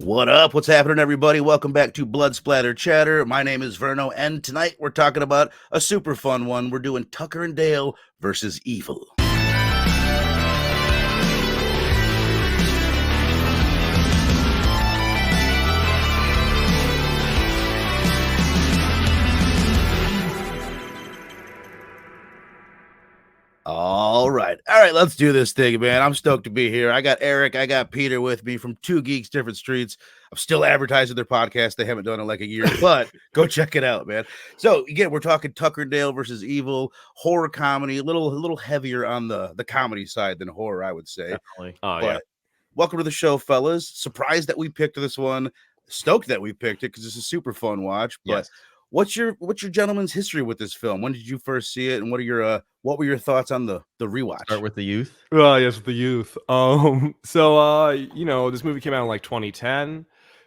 What up? What's happening, everybody? Welcome back to Blood Splatter Chatter. My name is Verno, and tonight we're talking about a super fun one. We're doing Tucker and Dale versus Evil. All right, let's do this thing, man. I'm stoked to be here. I got Eric, I got Peter with me from Two Geeks, Different Streets. I'm still advertising their podcast. They haven't done it in like a year, but go check it out, man. So again, we're talking Tucker and Dale versus Evil, horror comedy, a little heavier on the comedy side than horror, I would say. Definitely. Yeah. Welcome to the show, fellas. Surprised that we picked this one. Stoked that we picked it because it's a super fun watch. But Yes. What's your gentleman's history with this film? When did you first see it, and what were your thoughts on the rewatch? Start with the youth. Yes, with the youth. This movie came out in like 2010.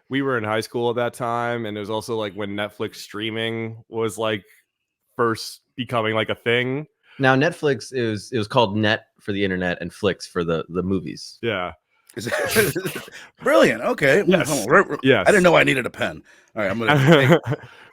We were in high school at that time, and it was also like when Netflix streaming was like first becoming like a thing. Now Netflix it was called Net for the internet and Flix for the movies. Yeah. Brilliant. Okay. Yes. Yes. I didn't know I needed a pen. All right, I'm gonna.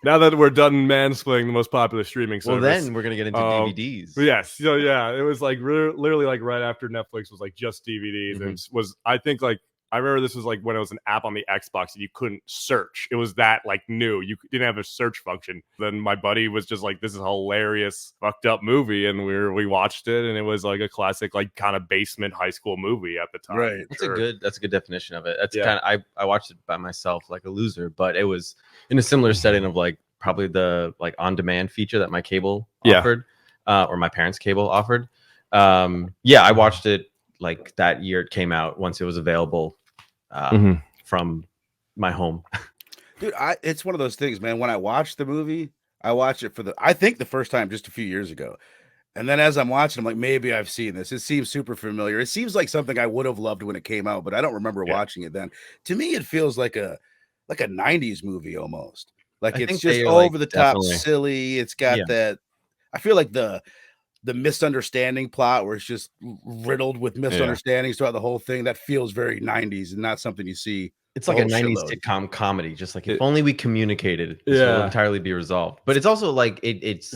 Now that we're done mansplaining the most popular streaming service, Well, then we're gonna get into DVDs. Yes. So yeah, it was like literally like right after Netflix was like just DVDs, and was I think like I remember this was like when it was an app on the Xbox and you couldn't search. It was that like new. You didn't have a search function. Then my buddy was just like, "This is a hilarious, fucked up movie," and we watched it, and it was like a classic, like kind of basement high school movie at the time. Right. That's a good definition of it. That's kind of I watched it by myself like a loser, but it was in a similar setting of like probably the like on demand feature that my cable offered, or my parents' cable offered. I watched it like that year it came out once it was available. From my home. Dude, it's one of those things, man. When I watched the movie, I watched it I think the first time just a few years ago. And then as I'm watching, I'm like, maybe I've seen this. It seems super familiar. It seems like something I would have loved when it came out, but I don't remember watching it then. To me, it feels like a 90s movie almost. Like it's just over the top, silly. It's got that. I feel like the misunderstanding plot where it's just riddled with misunderstandings throughout the whole thing, that feels very 90s and not something you see. It's like a 90s sitcom comedy, just like if only we communicated, this will entirely be resolved. But it's also like it's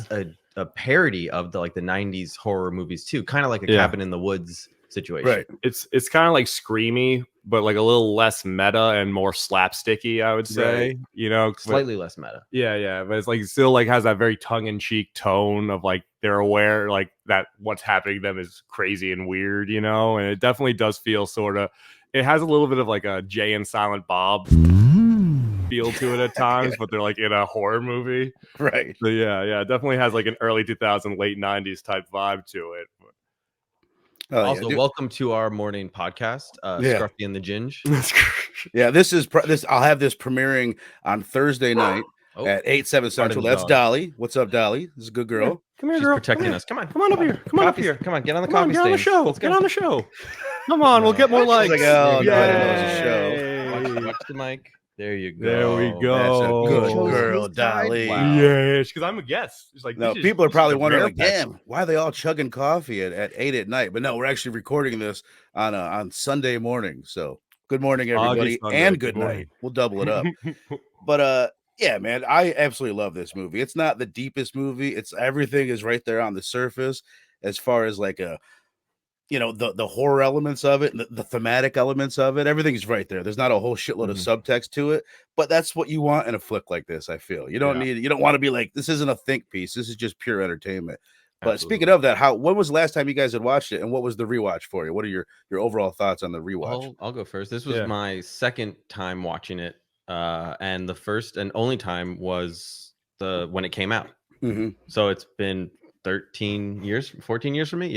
a parody of the 90s horror movies too, kind of like a Cabin in the Woods situation. Right. It's kind of like screamy, but like a little less meta and more slapsticky, I would say. Right. Slightly less meta. Yeah, but it's like it still like has that very tongue-in-cheek tone of like they're aware like that what's happening to them is crazy and weird, and it definitely does feel sort of. It has a little bit of like a Jay and Silent Bob feel to it at times, but they're like in a horror movie, right? So yeah, it definitely has like an early 2000s, late 90s type vibe to it. Welcome to our morning podcast, Scruffy and the Ginge. This I'll have this premiering on Thursday night at 8/7 Central. That's Dolly. What's up, Dolly? This is a good girl. Come here, She's girl. protecting us. Come on up here. Come on up here. Come on, get on the coffee stage. On the show. Let's get on the show. Come on, we'll get more likes. Like, oh, no, I didn't know it was a show. Watch the mic. There you go. There we go. That's a good girl, Dolly. Wow. Yeah, because I'm a guest. It's like, no, people are probably wondering, like, damn, why are they all chugging coffee at 8 at night? But no, we're actually recording this on Sunday morning. So good morning, everybody, and good night. We'll double it up. But yeah, man, I absolutely love this movie. It's not the deepest movie. Everything is right there on the surface as far as like the horror elements of it, the thematic elements of it, everything's right there. There's not a whole shitload of subtext to it, but that's what you want in a flick like this. I feel you don't want to be like, this isn't a think piece. This is just pure entertainment. But speaking of that, when was the last time you guys had watched it, and what was the rewatch for you? What are your overall thoughts on the rewatch? I'll go first. This was my second time watching it, and the first and only time was when it came out. So it's been 14 years for me.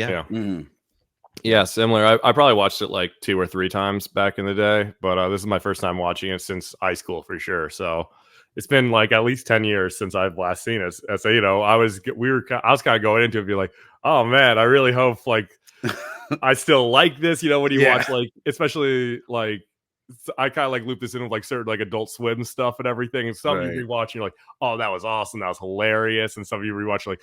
Yeah, similar. I probably watched it like 2 or 3 times back in the day, but this is my first time watching it since high school for sure. So it's been like at least 10 years since I've last seen it. So I was kind of going into it and be like, oh man, I really hope like I still like this. When you watch like, especially like I kind of like loop this in with like certain like Adult Swim stuff and everything. And some of you rewatch and you're like, oh, that was awesome, that was hilarious. And some of you rewatch like,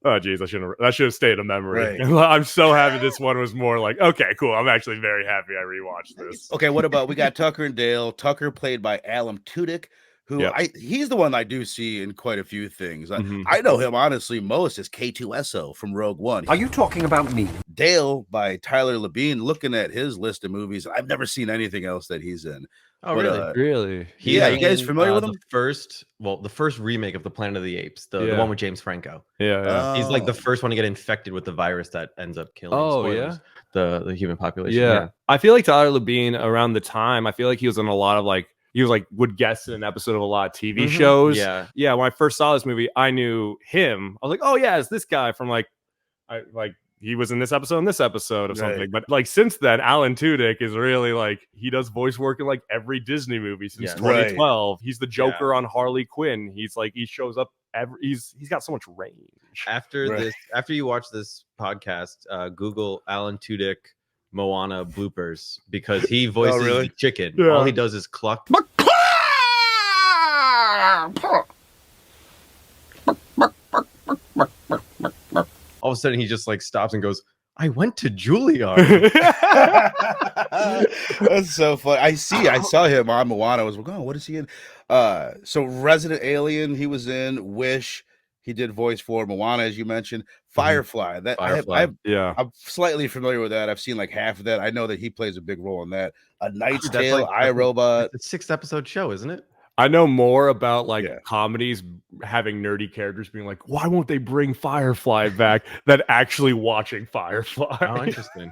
Oh geez, that should have stayed a memory. Right. I'm so happy this one was more like, okay, cool. I'm actually very happy I rewatched this. Okay, what about we got Tucker and Dale? Tucker played by Alan Tudyk, who he's the one I do see in quite a few things. I know him honestly most as K2SO from Rogue One. Are you talking about me? Dale by Tyler Labine. Looking at his list of movies, I've never seen anything else that he's in. Oh, but, really? Yeah, you guys familiar with him? The first remake of the Planet of the Apes, the one with James Franco. Yeah. He's like the first one to get infected with the virus that ends up killing the human population. Yeah. I feel like Tyler Labine around the time, I feel like he was in a lot of like, he was like would guest in an episode of a lot of TV shows. Yeah. When I first saw this movie, I knew him. I was like, oh yeah, it's this guy from he was in this episode of something. But like since then, Alan Tudyk is really like he does voice work in like every Disney movie since 2012. He's the Joker on Harley Quinn. He's like he shows up he's got so much range. After you watch this podcast, Google Alan Tudyk Moana bloopers because he voices the chicken. Yeah. All he does is cluck. All of a sudden, he just like stops and goes, "I went to Juilliard." That's so funny. I saw him on Moana. I was like, oh, what is he in? So Resident Alien, he was in. Wish, he did voice for Moana, as you mentioned. Firefly. I'm slightly familiar with that. I've seen like half of that. I know that he plays a big role in that. A Knight's Tale, iRobot. It's a 6-episode show, isn't it? I know more about comedies having nerdy characters being like, why won't they bring Firefly back than actually watching Firefly? Oh, interesting.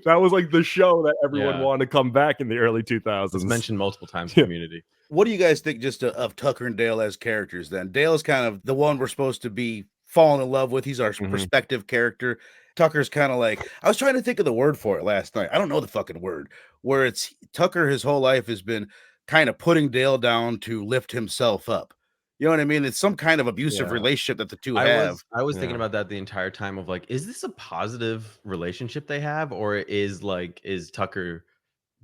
That was like the show that everyone wanted to come back in the early 2000s. It's mentioned multiple times in Community. What do you guys think just of Tucker and Dale as characters then? Dale is kind of the one we're supposed to be falling in love with. He's our perspective character. Tucker's kind of like, I was trying to think of the word for it last night. I don't know the fucking word. Where it's Tucker his whole life has been kind of putting Dale down to lift himself up. You know what I mean? It's some kind of abusive relationship that the two have. I was thinking about that the entire time of like, is this a positive relationship they have, or is Tucker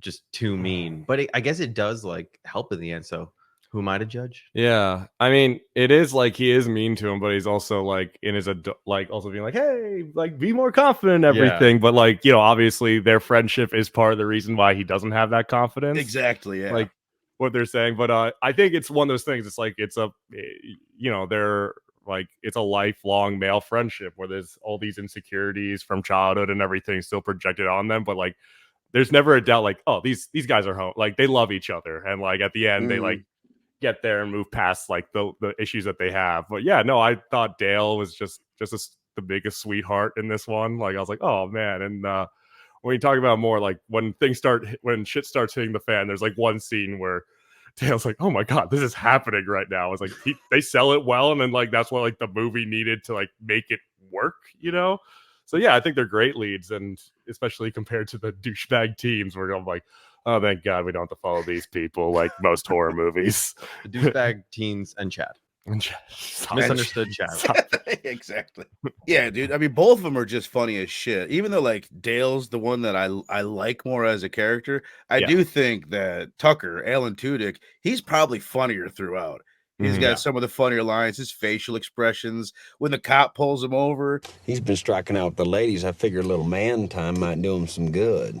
just too mean? But I guess it does like help in the end. So who am I to judge? Yeah, I mean, it is like he is mean to him, but he's also like in his also being like, hey, like be more confident in everything. But like, you know, obviously their friendship is part of the reason why he doesn't have that confidence. Exactly. Yeah. Like what they're saying, but I think it's one of those things. It's like it's they're like it's a lifelong male friendship where there's all these insecurities from childhood and everything still projected on them, but like there's never a doubt like, oh, these guys are home, like they love each other, and like at the end they like get there and move past like the issues that they have. But yeah, no, I thought Dale was just the biggest sweetheart in this one. Like I was like, oh man. And when you talk about more like when shit starts hitting the fan, there's like one scene where Dale's like, oh my god, this is happening right now. It's like they sell it well, and then like that's what like the movie needed to like make it work, you know. So yeah, I think they're great leads, and especially compared to the douchebag teams where I'm like, oh thank god we don't have to follow these people like most horror movies. The douchebag teens and Chad. Misunderstood Chad. Exactly. Yeah, dude. I mean, both of them are just funny as shit. Even though like Dale's the one that I like more as a character, I do think that Tucker, Alan Tudyk, he's probably funnier throughout. He's got some of the funnier lines, his facial expressions. When the cop pulls him over, he's been striking out with the ladies. I figure a little man time might do him some good.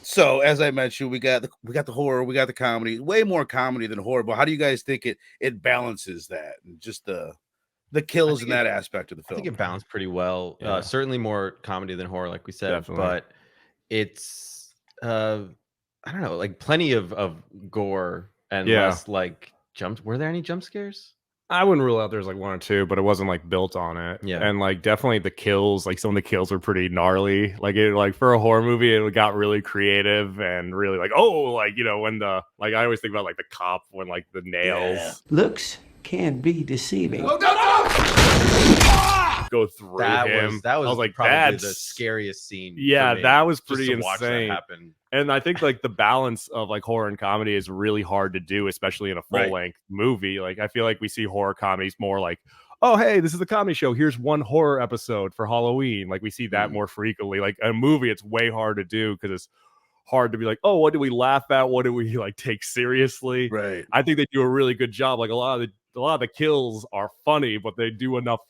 So, as I mentioned, we got the horror, we got the comedy, way more comedy than horror. But how do you guys think it balances that and just the kills in that aspect of the film? I think it balanced pretty well. Yeah. Certainly more comedy than horror, like we said. Definitely. But it's I don't know, like plenty of gore and less like jumps. Were there any jump scares? I wouldn't rule out there's like one or two, but it wasn't like built on it. Yeah. And like definitely the kills, like some of the kills were pretty gnarly. Like it, like for a horror movie, it got really creative and really like, oh, like, you know, when the, like I always think about like the cop when like the nails. Looks can be deceiving. Go through him. That was I was like, probably that's the scariest scene. Yeah, that was pretty insane. Watch that happen. And I think like the balance of like horror and comedy is really hard to do, especially in a full length movie. Like I feel like we see horror comedies more like, oh, hey, this is a comedy show. Here's one horror episode for Halloween. Like we see that more frequently. Like a movie, it's way hard to do because it's hard to be like, oh, what do we laugh at? What do we like take seriously? Right. I think they do a really good job. Like a lot of the kills are funny, but they do enough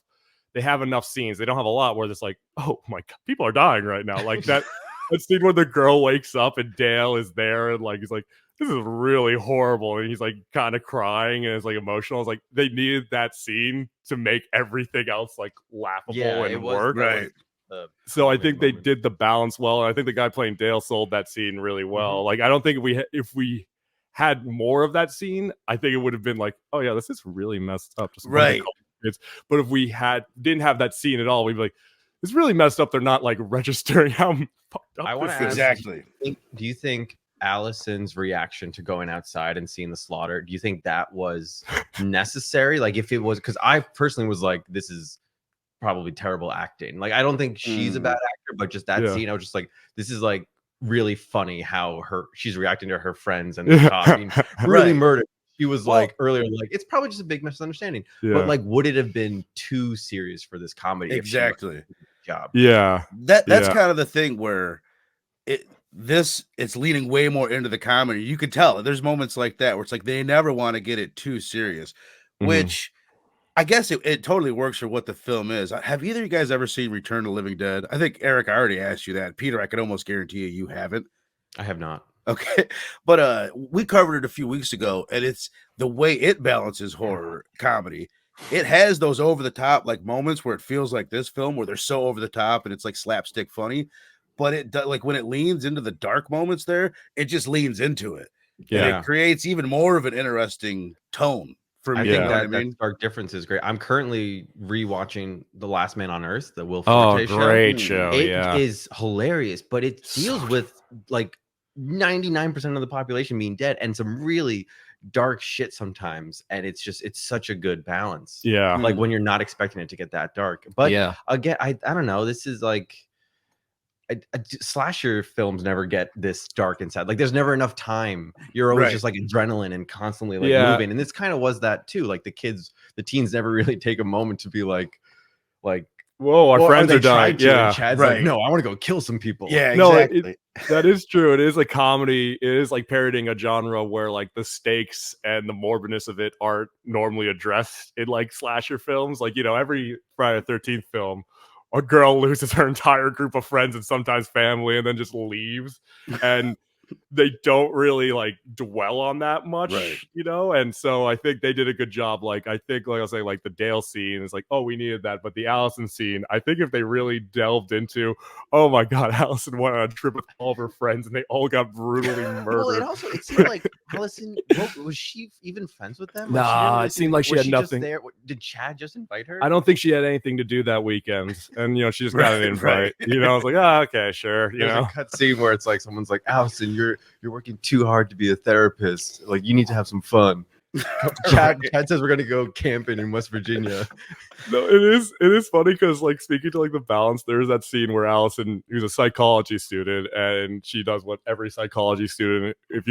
they have enough scenes. They don't have a lot where it's like, oh my God, people are dying right now. Like that scene where the girl wakes up and Dale is there and like he's like, this is really horrible, and he's like kind of crying and it's like emotional. It's like they needed that scene to make everything else like laughable and work. Right. So I think they did the balance well, and I think the guy playing Dale sold that scene really well. Like I don't think if we had more of that scene, I think it would have been like, oh yeah, this is really messed up. Just right. But if we didn't have that scene at all, we'd be like, it's really messed up. They're not like registering how fucked up I want to this is. Exactly. Do you think Allison's reaction to going outside and seeing the slaughter, do you think that was necessary? Like if it was, because I personally was like, this is probably terrible acting. Like I don't think she's a bad actor, but just that scene, I was just like, this is like really funny how she's reacting to her friends and the cop being really murdered. She was like earlier, like it's probably just a big misunderstanding. But like, would it have been too serious for this comedy? Exactly. Job. Yeah. That's kind of the thing where it's leaning way more into the comedy. You could tell there's moments like that where it's like they never want to get it too serious, which I guess it totally works for what the film is. Have either of you guys ever seen Return to the Living Dead? I think Eric, I already asked you that. Peter, I could almost guarantee you haven't. I have not. Okay, but we covered it a few weeks ago, and it's the way it balances horror comedy. It has those over the top like moments where it feels like this film where they're so over the top and it's like slapstick funny, but it like when it leans into the dark moments there, it just leans into it. Yeah, and it creates even more of an interesting tone. For me, I think that stark difference is great. I'm currently rewatching The Last Man on Earth, the Will Forte show. Great show. It is hilarious, but it deals with like 99% of the population being dead and some really dark shit sometimes. And it's such a good balance. Yeah. Like when you're not expecting it to get that dark. But again, I don't know. This is like slasher films never get this dark inside. Like there's never enough time. You're always just like adrenaline and constantly like moving. And this kind of was that too. Like the teens never really take a moment to be like whoa, our friends are dying. Yeah. And Chad's like, no, I want to go kill some people. Yeah, exactly. No, that is true. It is a comedy. It is like parodying a genre where like the stakes and the morbidness of it aren't normally addressed in like slasher films. Like, every Friday the 13th film, a girl loses her entire group of friends and sometimes family and then just leaves. And they don't really like dwell on that much, and so I think they did a good job. Like I think, like I'll say, like the Dale scene is like, oh, we needed that, but the Allison scene, I think if they really delved into, oh my God, Allison went on a trip with all of her friends and they all got brutally murdered. Well, it seemed like Allison, was she even friends with them? Nah, it seemed like she had nothing. Did Chad just invite her? I don't think she had anything to do that weekend, and she just got an invite. I was like, okay, sure. There's a cut scene where it's like someone's like, Allison, you're working too hard to be a therapist. Like you need to have some fun. Chad says we're gonna go camping in West Virginia. No, it is funny because like speaking to like the balance, there's that scene where Allison, who's a psychology student, and she does what every psychology student, if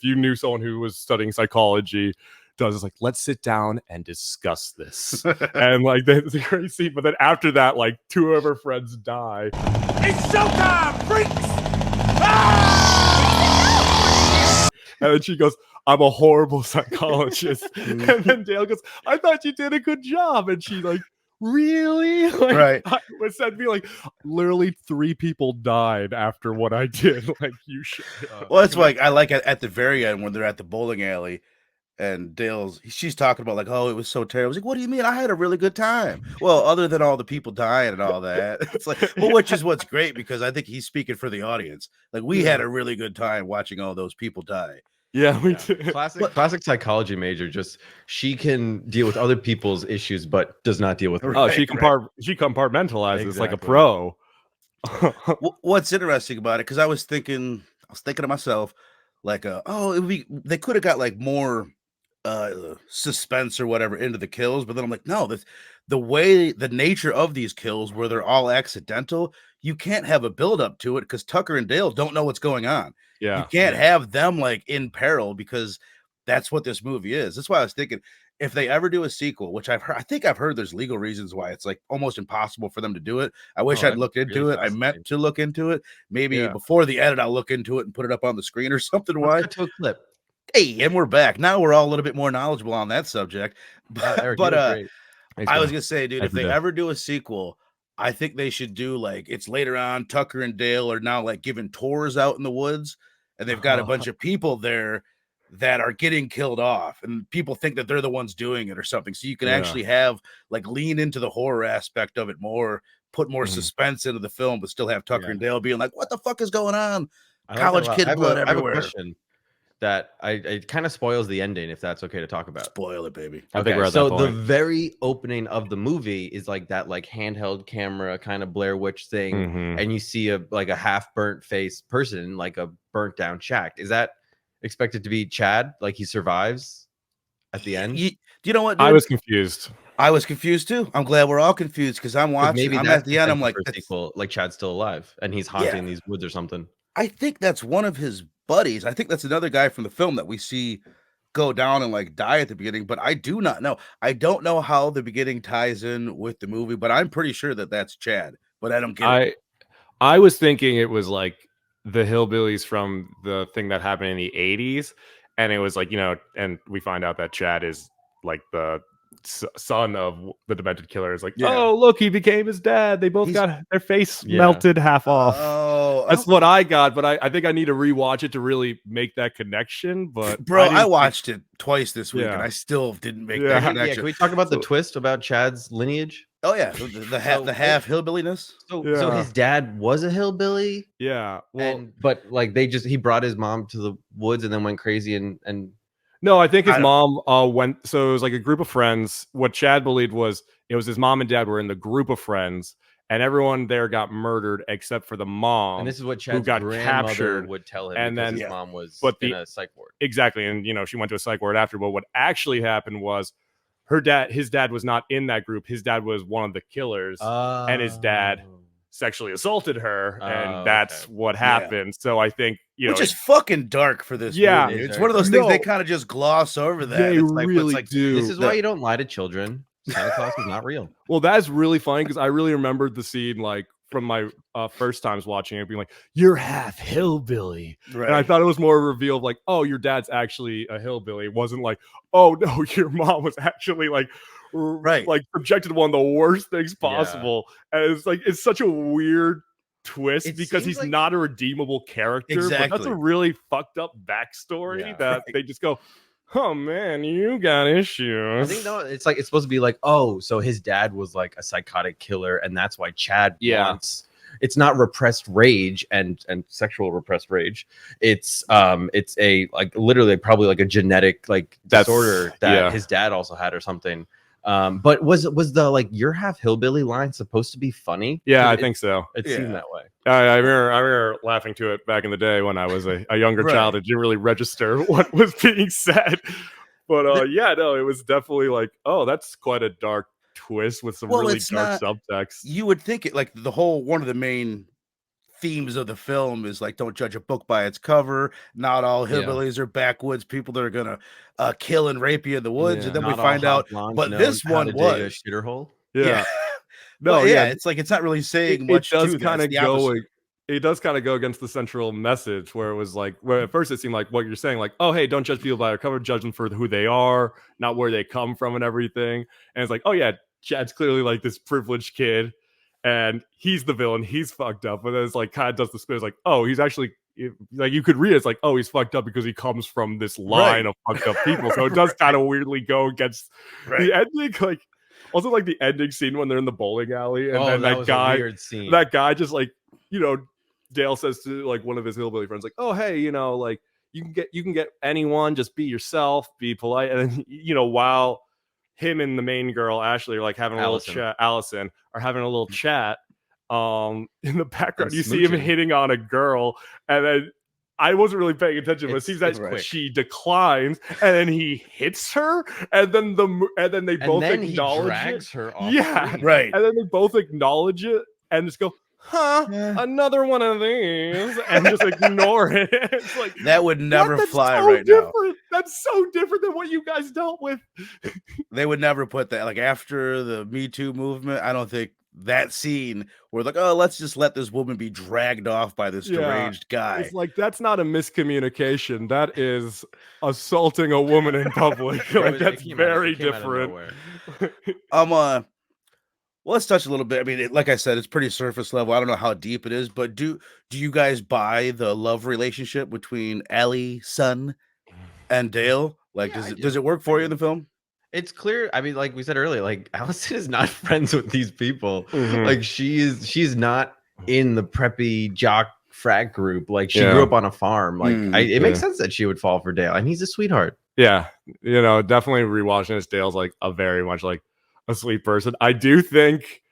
you knew someone who was studying psychology, does, is like, let's sit down and discuss this. And like that's a great scene. But then after that, like two of her friends die. It's showtime, freaks! And then she goes, I'm a horrible psychologist. And then Dale goes, I thought you did a good job. And she like, really? Like, it said me like literally 3 people died after what I did. Like you should. Well, that's why I like it at the very end when they're at the bowling alley. And she's talking about like, oh, it was so terrible. I was like, what do you mean? I had a really good time. Well, other than all the people dying and all that, it's like, well, which is what's great because I think he's speaking for the audience. Like we had a really good time watching all those people die. Yeah, we did. Classic psychology major. Just she can deal with other people's issues, but does not deal with her. She compartmentalizes like a pro. What's interesting about it? Because I was thinking to myself, like, they could have got like more suspense or whatever into the kills, but then I'm like, no, the nature of these kills where they're all accidental, you can't have a build up to it because Tucker and Dale don't know what's going on. You can't have them like in peril because that's what this movie is. That's why I was thinking if they ever do a sequel, which I think I've heard there's legal reasons why it's like almost impossible for them to do it. I wish I'd looked into it. I meant to look into it. Maybe before the edit, I'll look into it and put it up on the screen or something. Why? To a clip. Hey, and we're back. Now we're all a little bit more knowledgeable on that subject. But I was gonna say, dude, if they ever do a sequel, I think they should do like it's later on. Tucker and Dale are now like giving tours out in the woods, and they've got a bunch of people there that are getting killed off, and people think that they're the ones doing it or something. So you can actually have like lean into the horror aspect of it more, put more suspense into the film, but still have Tucker and Dale being like, "What the fuck is going on? College kid blood everywhere." I have a question that it kind of spoils the ending, if that's okay to talk about. Spoil it, baby. Okay, so the very opening of the movie is like that like handheld camera kind of Blair Witch thing, and you see a half burnt face person, like a burnt down shack. Is that expected to be Chad? Like he survives at the end? You know what, dude? I was confused. I was confused too. I'm glad we're all confused because I'm watching. Maybe I'm at the end. I'm like, sequel, like Chad's still alive and he's haunting these woods or something. I think that's one of his buddies. I think that's another guy from the film that we see go down and like die at the beginning. But I do not know. I don't know how the beginning ties in with the movie, but I'm pretty sure that that's Chad. But I don't get it. I was thinking it was like the hillbillies from the thing that happened in the 80s, and it was like, and we find out that Chad is like the son of the demented killer. Is like, oh look, he became his dad. They both got their face melted half off. That's what I got, but I think I need to rewatch it to really make that connection. But bro, I watched it twice this week and I still didn't make that connection. Can we talk about the twist about Chad's lineage? Oh yeah, the half hillbilliness. So his dad was a hillbilly. Yeah, well, but like he brought his mom to the woods and then went crazy and. No, I think his mom went. So it was like a group of friends. What Chad believed was it was his mom and dad were in the group of friends, and everyone there got murdered except for the mom. And this is what Chad's got captured would tell him. And then his mom was in a psych ward. Exactly, and she went to a psych ward after. But what actually happened was his dad was not in that group. His dad was one of the killers, and his dad sexually assaulted her, and that's what happened. So I think which is fucking dark for this movie. It's one of those things they kind of just gloss over that. They really do. This is why you don't lie to children. Santa Claus is not real. Well, that's really funny because I really remembered the scene like from my first times watching it, being like, "You're half hillbilly," and I thought it was more a reveal of like, "Oh, your dad's actually a hillbilly." It wasn't like, "Oh no, your mom was actually like." Like subjected to one of the worst things possible, and it's like it's such a weird twist because he's like, not a redeemable character. But that's a really fucked up backstory that they just go, "Oh man, you got issues." I think it's like it's supposed to be like, oh, so his dad was like a psychotic killer, and that's why Chad wants. It's not repressed rage and sexual repressed rage. It's a like literally probably like a genetic like disorder that his dad also had or something. But was the like you're half hillbilly line supposed to be funny? Yeah, I think so. It seemed that way. I remember laughing to it back in the day when I was a younger child. It didn't really register what was being said. But it was definitely like, oh, that's quite a dark twist with some really dark subtext. You would think it like the whole one of the main themes of the film is like, don't judge a book by its cover. Not all hillbillies are backwoods people that are gonna kill and rape you in the woods. And then we find out, but this one was a shitter hole. It's like it's not really saying much. It does kind of go against the central message where it was like, where at first it seemed like what you're saying, like, oh hey, don't judge people by their cover, judge them for who they are, not where they come from and everything. And it's like, oh yeah, Chad's clearly like this privileged kid. And he's the villain. He's fucked up. But then it's like kind of does the spin. It's like, oh, he's actually like you could read it. It's like, oh, he's fucked up because he comes from this line of fucked up people. So it does kind of weirdly go against the ending. Like also like the ending scene when they're in the bowling alley and then that guy just like Dale says to like one of his hillbilly friends like, oh hey, like you can get anyone, just be yourself, be polite, and then while him and the main girl Ashley are like having a little chat. Allison are having a little chat. In the background, you see him hitting on a girl, and then I wasn't really paying attention, but it seems that she declines, and then he hits her, and then they both acknowledge he drags her off. Yeah, right. And then they both acknowledge it and just go, another one of these, and just ignore it. It's like that would never fly right now. That's so different than what you guys dealt with. They would never put that like after the Me Too movement. I don't think that scene where like, oh, let's just let this woman be dragged off by this deranged guy. It's like that's not a miscommunication. That is assaulting a woman in public. Like that's very different. Well, let's touch a little bit. I mean, like I said, it's pretty surface level. I don't know how deep it is, but do you guys buy the love relationship between Ellie, Son, and Dale? Like, does it work for you in the film? It's clear. I mean, like we said earlier, like Allison is not friends with these people. Like she's not in the preppy jock frat group. Like she grew up on a farm. Like it makes sense that she would fall for Dale, and he's a sweetheart. Yeah, definitely rewatching this, Dale's like a very much like a sweet person. I do think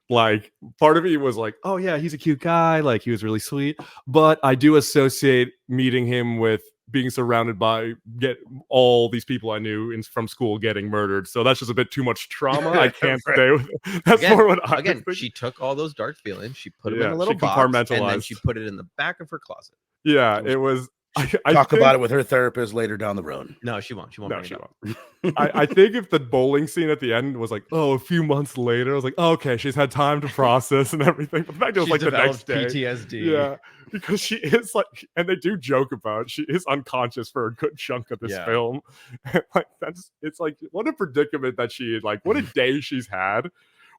like part of me was like, oh yeah, he's a cute guy, like he was really sweet, but I do associate meeting him with being surrounded by all these people I knew from school getting murdered. So that's just a bit too much trauma. I can't stay with it. That's more what I again. She took all those dark feelings, she put them in a little box, and then she put it in the back of her closet. Yeah, it was. I talk about it with her therapist later down the road. No, she won't. She won't. No, she won't. I think if the bowling scene at the end was like, oh, a few months later, I was like, oh, okay, she's had time to process and everything. But the fact it was like the next day, PTSD. Yeah, because she is like, and they do joke about it, she is unconscious for a good chunk of this film. Like it's like what a predicament that she like, what a day she's had.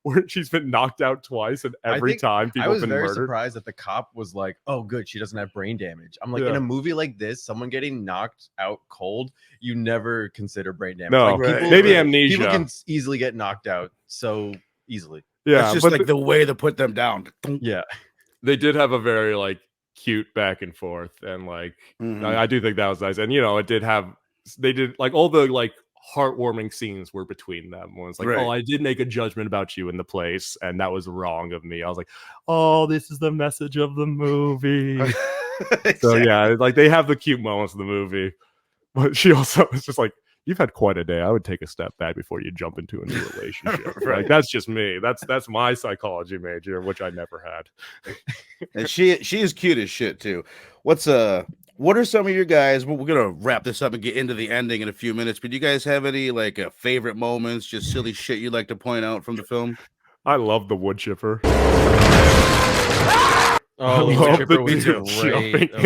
Where she's been knocked out twice, and every time people have been murdered. I was very surprised that the cop was like, "Oh, good, she doesn't have brain damage." I'm like, in a movie like this, someone getting knocked out cold, you never consider brain damage. No, like, maybe amnesia. People can easily get knocked out so easily. Yeah, it's just like the way to put them down. Yeah, they did have a very like cute back and forth, and like I do think that was nice. And it did have they did like all the like heartwarming scenes were between them. When it's like, oh, I did make a judgment about you in the place, and that was wrong of me. I was like, oh, this is the message of the movie. Exactly. So yeah, like they have the cute moments of the movie, but she also was just like, you've had quite a day. I would take a step back before you jump into a new relationship. Like that's just me. That's my psychology major, which I never had. And she is cute as shit too. What are some of your guys? We're gonna wrap this up and get into the ending in a few minutes. But do you guys have any like favorite moments, just silly shit you'd like to point out from the film? I love the wood chipper. Oh, the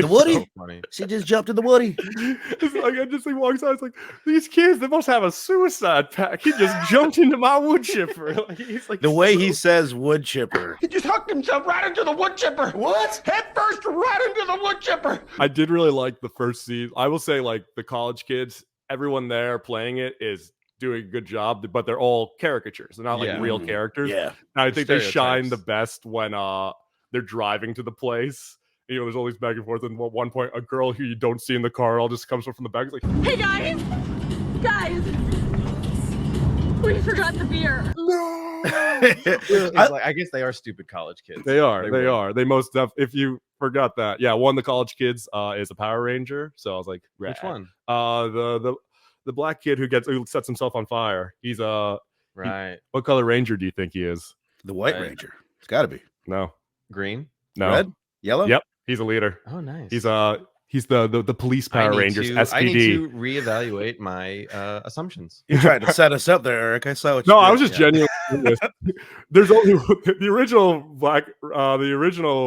Woody. So funny. She just jumped in the Woody. It's like I just like walks out. It's like these kids, they must have a suicide pact. He just jumped into my wood chipper. Like, he's like the way he says wood chipper. He just hooked himself right into the wood chipper. What? Head first, right into the wood chipper. I did really like the first scene. I will say, like the college kids, everyone there playing it is doing a good job, but they're all caricatures. They're not like real characters. Yeah, and I think they shine the best when they're driving to the place. There's always back and forth. And at one point, a girl who you don't see in the car all just comes up from the back. It's like, hey guys, we forgot the beer. No. I guess they are stupid college kids. They are. They most if you forgot that. Yeah, one of the college kids is a Power Ranger. So I was like, which one? The black kid who sets himself on fire. He's right. What color Ranger do you think he is? The White Ranger. It's got to be. No. Green? No. Red? Yellow? Yep. He's a leader. Oh, nice. He's the police Power Rangers, SPD. I need to reevaluate my assumptions. You tried to set us up there, Eric. I saw what you did. I was just genuinely curious. There's only the original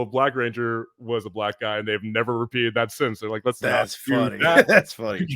Black Ranger was a black guy, and they've never repeated that since. They're like, that's funny. That's funny.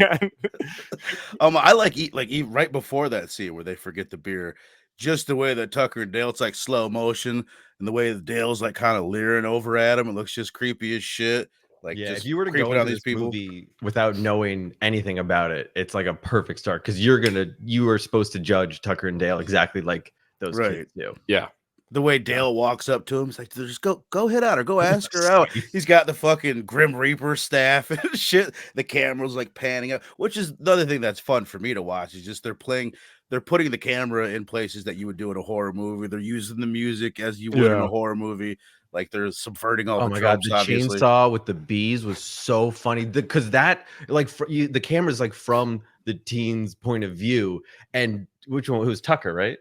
I like right before that scene where they forget the beer. Just the way that Tucker and Dale, it's like slow motion, and the way that Dale's like kind of leering over at him, it looks just creepy as shit. Like, yeah, just if you were to go into this movie without knowing anything about it, it's like a perfect start because you are supposed to judge Tucker and Dale exactly like those kids do. Yeah. The way Dale walks up to him, he's like, just go hit at her, go ask her out. He's got the fucking Grim Reaper staff and shit. The camera's like panning up, which is the other thing that's fun for me to watch. Is just they're putting the camera in places that you would do in a horror movie. They're using the music as you would in a horror movie. Like they're subverting all the tropes. God, the chainsaw with the bees was so funny because that the camera's like from the teen's point of view. And which one? It was Tucker, right?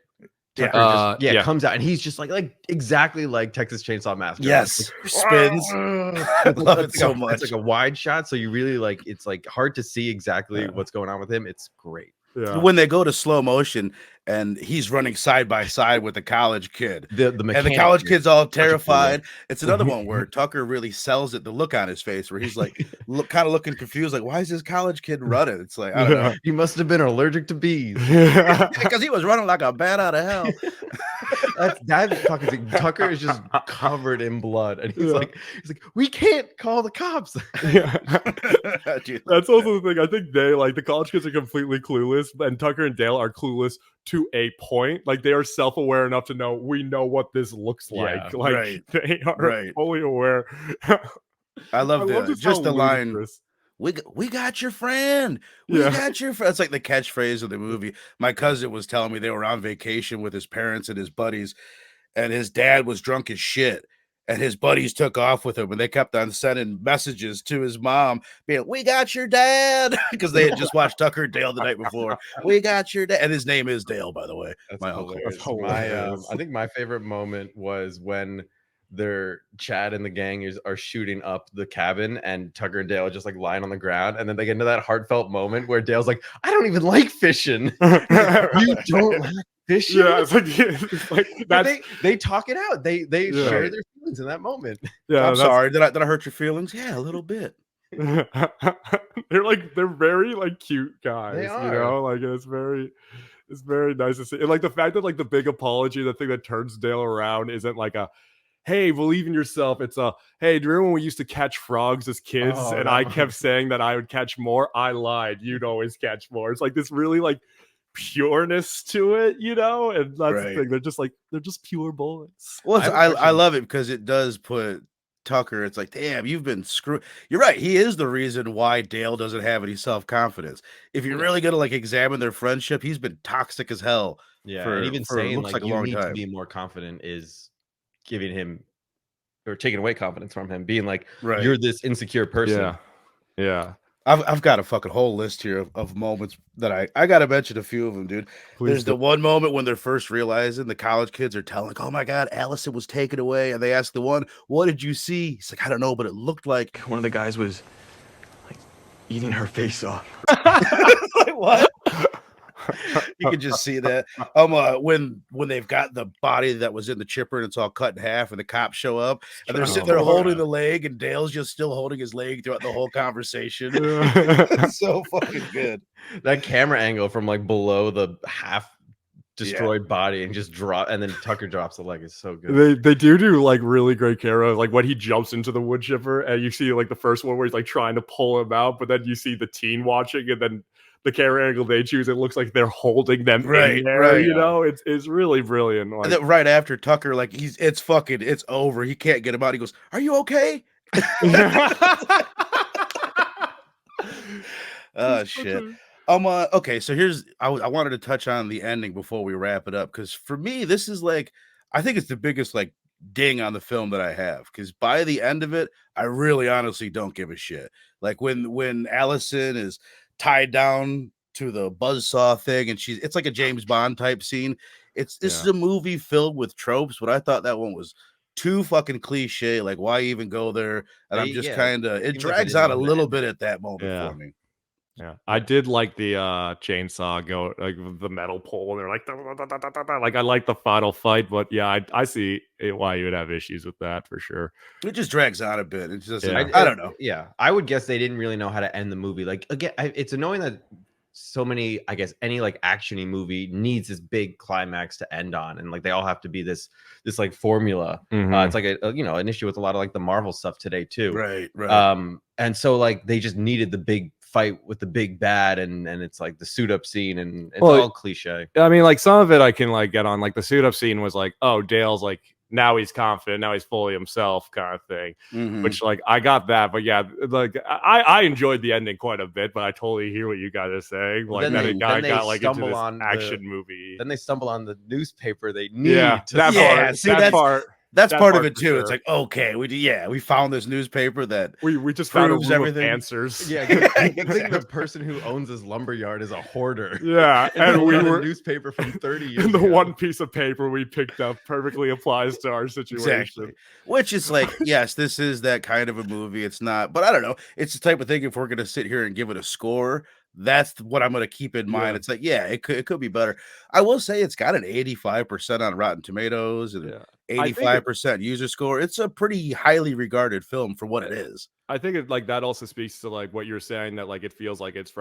Tucker comes out and he's just like exactly like Texas Chainsaw Massacre. Yes, spins. I love it so much. It's like a wide shot, so you really it's like hard to see exactly what's going on with him. It's great. Yeah. When they go to slow motion, and he's running side by side with the college kid. The and the college kid's all terrified. It's another one where Tucker really sells it, the look on his face, where he's like, kind of looking confused, like, why is this college kid running? It's like, I don't know. He must have been allergic to bees. Because he was running like a bat out of hell. That fucking thing. Tucker is just covered in blood, and he's like, we can't call the cops. That's also the thing. I think the college kids are completely clueless, and Tucker and Dale are clueless to a point. Like, they are self-aware enough to know we know what this looks like. They are fully aware. I love just the line. We got your friend. We got your friend. It's like the catchphrase of the movie. My cousin was telling me they were on vacation with his parents and his buddies, and his dad was drunk as shit. And his buddies took off with him, and they kept on sending messages to his mom, being, "We got your dad," because they had just watched Tucker and Dale the night before. We got your dad, and his name is Dale, by the way. That's my uncle. I think my favorite moment was when Chad and the gang are shooting up the cabin, and Tucker and Dale are just like lying on the ground, and then they get into that heartfelt moment where Dale's like, "I don't even like fishing." You don't like fishing? Yeah, it's like they talk it out. They share their feelings in that moment. Yeah, I'm sorry. Did I hurt your feelings? Yeah, a little bit. They're very like cute guys. They are. You know, like it's very nice to see. And like the fact that like the big apology, the thing that turns Dale around, isn't like a, "Hey, believe in yourself." It's a, "Hey, do you remember when we used to catch frogs as kids and I kept saying that I would catch more? I lied. You'd always catch more." It's like this really like pureness to it, you know? And that's the thing. They're just pure boys. Well, I love it because it does put Tucker, it's like, damn, you've been screwed. You're right. He is the reason why Dale doesn't have any self-confidence. If you're really going to like examine their friendship, he's been toxic as hell. Yeah. For, and even for saying looks like a you long need time. to be more confident is giving him or taking away confidence from him, being like, you're this insecure person. Yeah. I've got a fucking whole list here of moments that I got to mention a few of them, dude. There's the one moment when they're first realizing the college kids are telling, like, "Oh my God, Allison was taken away." And they ask the one, "What did you see?" He's like, "I don't know, but it looked like one of the guys was like eating her face off." Like, what? You can just see that. When they've got the body that was in the chipper and it's all cut in half, and the cops show up and they're sitting there holding the leg, and Dale's just still holding his leg throughout the whole conversation. It's so fucking good. That camera angle from like below the half destroyed body and just drop, and then Tucker drops the leg is so good. They do like really great camera, like when he jumps into the wood chipper and you see like the first one where he's like trying to pull him out, but then you see the teen watching, and then the camera angle they choose, it looks like they're holding them in there, you know? It's really brilliant. Like, and then right after Tucker, like it's over. He can't get him out. He goes, "Are you okay?" Oh shit. Okay, so I wanted to touch on the ending before we wrap it up, because for me, this is like, I think it's the biggest like ding on the film that I have, because by the end of it, I really honestly don't give a shit. Like when Allison is tied down to the buzzsaw thing, and it's like a James Bond type scene. This is a movie filled with tropes, but I thought that one was too fucking cliche. Like, why even go there? And I'm just kind of, it drags out a little bit at that moment for me. Yeah, I did like the chainsaw go, like the metal pole, and they're like, like I like the final fight, but yeah, I see why you would have issues with that for sure. It just drags out a bit. It's just, I don't know. Yeah, I would guess they didn't really know how to end the movie. Like, again, it's annoying that so many, I guess, any like actiony movie needs this big climax to end on, and like they all have to be this like formula. It's like an issue with a lot of like the Marvel stuff today too. Right. And so like they just needed the big fight with the big bad, and it's like the suit up scene, and it's all cliche. I mean, like some of it I can like get on. Like the suit up scene was like, oh, Dale's like, now he's confident, now he's fully himself kind of thing, which like I got that. But yeah, like I enjoyed the ending quite a bit, but I totally hear what you guys are saying. Like then it got like into this action movie. Then they stumble on the newspaper they need That's part of it too. Sure. It's like, okay, we found this newspaper that we just found everything. Answers. Yeah, I think the person who owns this lumberyard is a hoarder. Yeah, and we were a newspaper from 30 years and the ago. one piece of paper we picked up perfectly applies to our situation. Exactly. Which is like, yes, this is that kind of a movie. It's not, but I don't know. It's the type of thing, if we're gonna sit here and give it a score, that's what I'm going to keep in mind. It's like, yeah, it could be better. I will say it's got an 85% on Rotten Tomatoes and 85% user score. It's a pretty highly regarded film for what it is. I think it like that also speaks to like what you're saying, that like it feels like it's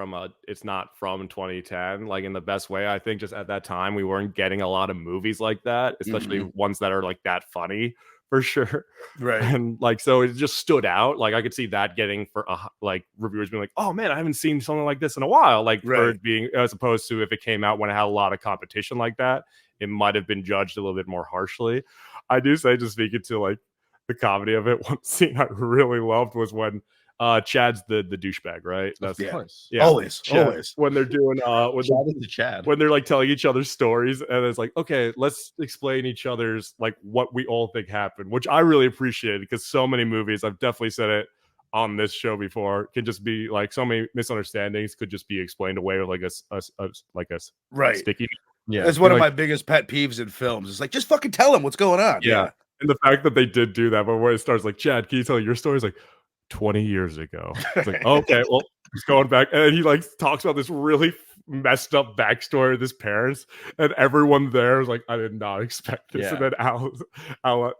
not from 2010, like in the best way. I think just at that time we weren't getting a lot of movies like that, especially ones that are like that funny. For sure. Right. And like, so it just stood out. Like I could see that getting for like reviewers being like, oh man, I haven't seen something like this in a while. Like for it being, as opposed to if it came out when it had a lot of competition like that, it might have been judged a little bit more harshly. I do say, just speaking to like the comedy of it, one scene I really loved was when Chad's the douchebag, right? That's always when they're doing when they're like telling each other stories, and it's like, okay, let's explain each other's like what we all think happened, which I really appreciated, because so many movies, I've definitely said it on this show before, can just be like so many misunderstandings could just be explained away with like a sticky. Yeah, it's one of my biggest pet peeves in films. It's like, just fucking tell them what's going on. Yeah. And the fact that they did do that, but when it starts like, Chad, can you tell your story? It's like 20 years ago. It's like, okay, well, he's going back, and he like talks about this really messed up backstory of his parents, and everyone there is like, I did not expect this. And then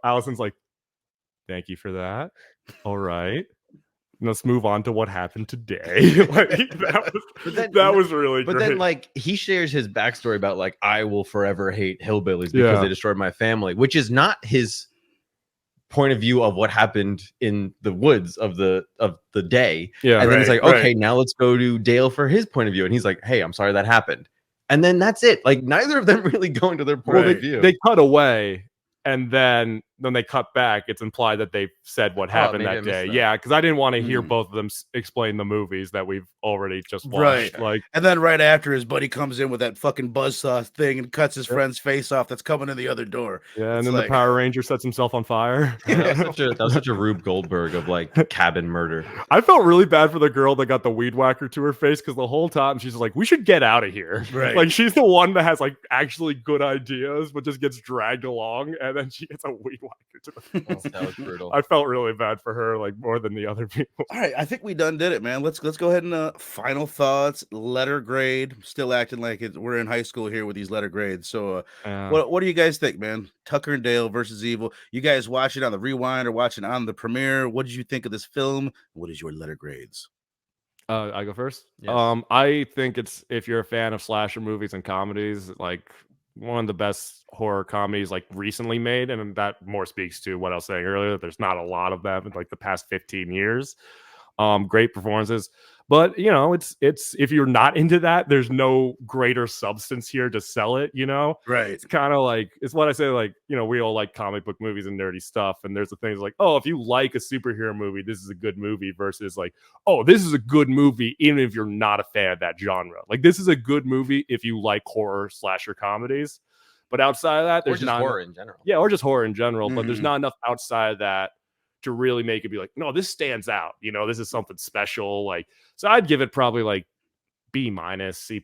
Allison's like, thank you for that. All right, let's move on to what happened today. Like that was really great. But then like he shares his backstory about like, I will forever hate hillbillies because they destroyed my family, which is not his point of view of what happened in the woods of the day. And then it's like, okay, now let's go to Dale for his point of view, and he's like, hey, I'm sorry that happened, and then that's it. Like neither of them really go into their point of view. They cut away, and then they cut back. It's implied that they said what happened that day. Yeah, because I didn't want to hear both of them explain the movies that we've already just watched. Like, and then right after, his buddy comes in with that fucking buzzsaw thing and cuts his friend's face off that's coming in the other door. Yeah, and then the Power Ranger sets himself on fire. That was such a Rube Goldberg of like cabin murder. I felt really bad for the girl that got the weed whacker to her face, because the whole time she's like, we should get out of here. Right. Like she's the one that has like actually good ideas, but just gets dragged along, and then she gets a weed whacker to the face. That was brutal. I felt really bad for her, like more than the other people. All right, I think we done did it, man. Let's go ahead and final thoughts, letter grade. Still acting like we're in high school here with these letter grades. So, what do you guys think, man? Tucker and Dale versus Evil. You guys watch it on the rewind or watching on the premiere? What did you think of this film? What is your letter grades? I go first. Yes. I think it's, if you're a fan of slasher movies and comedies, like one of the best horror comedies like recently made, and that more speaks to what I was saying earlier, that there's not a lot of them in like the past 15 years. Great performances, but you know, it's if you're not into that, there's no greater substance here to sell it, you know. Right. It's kind of like, it's what I say, like, you know, we all like comic book movies and nerdy stuff, and there's the things like, oh, if you like a superhero movie, this is a good movie, versus like, oh, this is a good movie even if you're not a fan of that genre. Like, this is a good movie if you like horror slasher comedies, but outside of that, there's just not horror in general. Yeah, or just horror in general, but there's not enough outside of that to really make it be like, no, this stands out. You know, this is something special. Like, so I'd give it probably like B-, C+.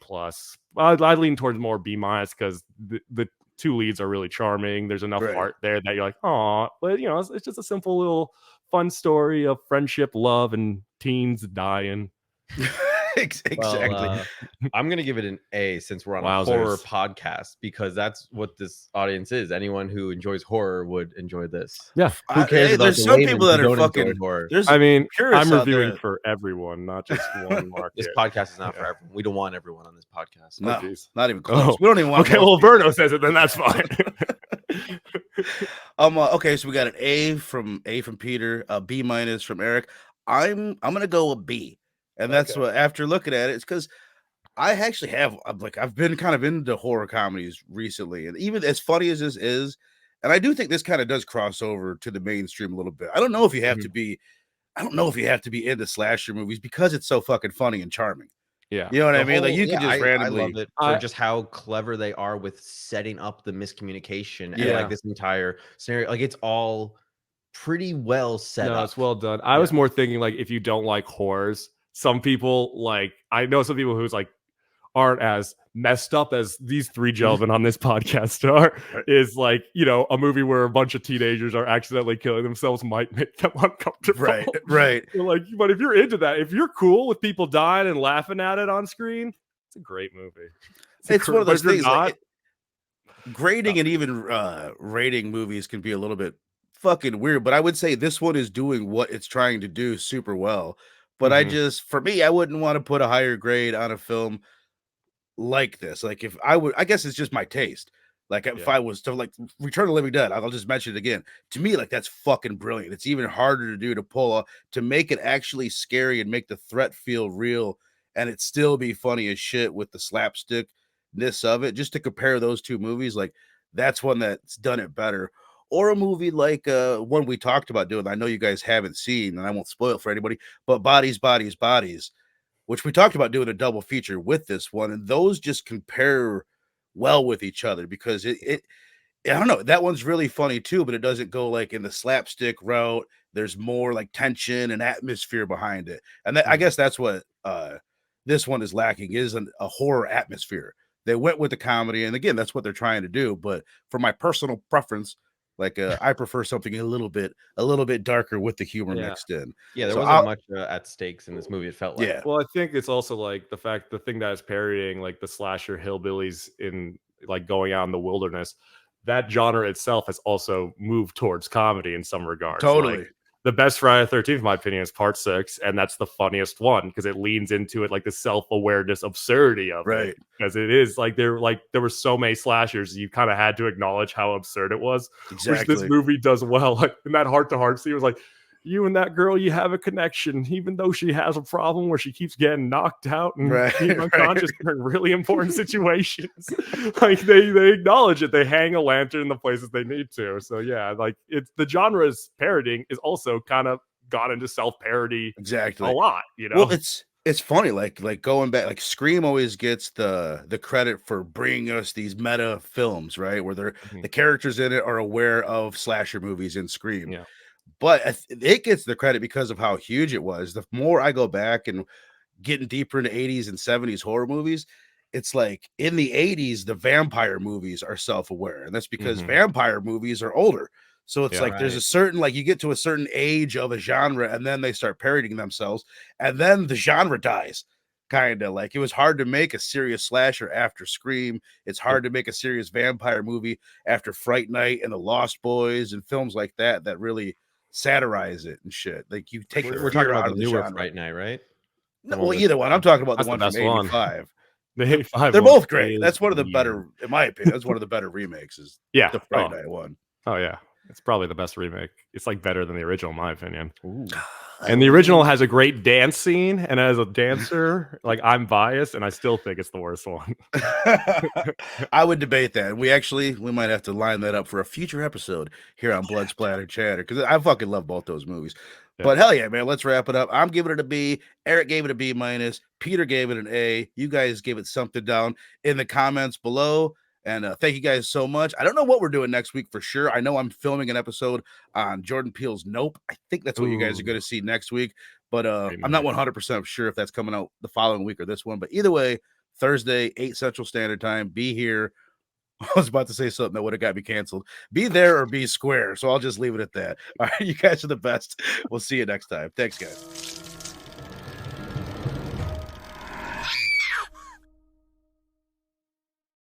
I'd lean towards more B- because the two leads are really charming. There's enough art there that you're like, oh, but you know, it's just a simple little fun story of friendship, love, and teens dying. Exactly. Well, I'm gonna give it an A, since we're on a horror podcast, because that's what this audience is. Anyone who enjoys horror would enjoy this. Yeah. Who cares about there's some people that are fucking horror? I mean, I'm reviewing for everyone, not just one market. This podcast is not for everyone. We don't want everyone on this podcast. No, not even close. We don't even want. Okay, well, Verno says it, then that's fine. Okay, so we got an A from Peter, a B- from Eric. I'm gonna go a B. And that's what, after looking at it, it's because I actually I've been kind of into horror comedies recently. And even as funny as this is, and I do think this kind of does cross over to the mainstream a little bit. I don't know if you have to be into slasher movies, because it's so fucking funny and charming. Yeah. You know what I mean? Like, you can just randomly. I love it for just how clever they are with setting up the miscommunication and like this entire scenario. Like, it's all pretty well set up. It's well done. I was more thinking like, if you don't like horrors, some people, like, I know some people who's like aren't as messed up as these three gentlemen on this podcast are, is like, you know, a movie where a bunch of teenagers are accidentally killing themselves might make them uncomfortable. Right. Like, but if you're into that, if you're cool with people dying and laughing at it on screen, it's a great movie. It's one of those things like grading and even rating movies can be a little bit fucking weird, but I would say this one is doing what it's trying to do super well. But for me, I wouldn't want to put a higher grade on a film like this. Like if I guess it's just my taste. Like if I was to like Return of the Living Dead, I'll just mention it again. To me, like that's fucking brilliant. It's even harder to do, to pull off, to make it actually scary and make the threat feel real, and it still be funny as shit with the slapstickness of it. Just to compare those two movies, like that's one that's done it better. Or a movie like one we talked about doing, I know you guys haven't seen, and I won't spoil it for anybody, but Bodies, which we talked about doing a double feature with this one, and those just compare well with each other because it I don't know, that one's really funny too, but it doesn't go like in the slapstick route. There's more like tension and atmosphere behind it, and I guess that's what this one is lacking, is a horror atmosphere. They went with the comedy, and again, that's what they're trying to do. But for my personal preference, like I prefer something a little bit darker with the humor mixed in. Yeah, there wasn't much at stakes in this movie. It felt like. Yeah. Well, I think it's also like the thing that is parodying like the slasher hillbillies in like going out in the wilderness. That genre itself has also moved towards comedy in some regards. Totally. Like, the best Friday the 13th, in my opinion, is part 6, and that's the funniest one because it leans into it like the self-awareness absurdity of it. Because it is like there were so many slashers, you kind of had to acknowledge how absurd it was. Exactly. Which this movie does well. Like in that heart-to-heart scene, it was like, you and that girl, you have a connection, even though she has a problem where she keeps getting knocked out and being unconscious in really important situations. Like they acknowledge it. They hang a lantern in the places they need to. So yeah, like it's the genre's parodying is also kind of gone into self-parody a lot, you know. Well, it's funny, like going back, like Scream always gets the credit for bringing us these meta films, right? Where the characters in it are aware of slasher movies in Scream. Yeah. But it gets the credit because of how huge it was. The more I go back and getting deeper into 80s and 70s horror movies, it's like in the 80s, the vampire movies are self-aware. And that's because vampire movies are older. So it's there's a certain, like you get to a certain age of a genre and then they start parodying themselves. And then the genre dies. Kind of like it was hard to make a serious slasher after Scream. It's hard to make a serious vampire movie after Fright Night and The Lost Boys and films like that really satirize it and shit. Like you take we're talking about the newer Fright Night, right? No, well, either one. I'm talking about the one from 85. The 85. They're both great. That's one of the better, in my opinion. That's one of the better remakes. Is the Fright Night one. Oh yeah, it's probably the best remake. It's like better than the original, in my opinion. Ooh. And the original has a great dance scene, and as a dancer, like I'm biased, and I still think it's the worst one. I would debate that. We might have to line that up for a future episode here on Blood Splatter Chatter because I fucking love both those movies. Yeah. But hell yeah, man, let's wrap it up. I'm giving it a B. Eric gave it a B-. Peter gave it an A. You guys gave it something down in the comments below. And thank you guys so much. I don't know what we're doing next week for sure. I know I'm filming an episode on Jordan Peele's Nope. I think that's what you guys are going to see next week. But I'm not 100% sure if that's coming out the following week or this one. But either way, Thursday, 8 Central Standard Time. Be here. I was about to say something that would have got me canceled. Be there or be square. So I'll just leave it at that. All right, you guys are the best. We'll see you next time. Thanks, guys.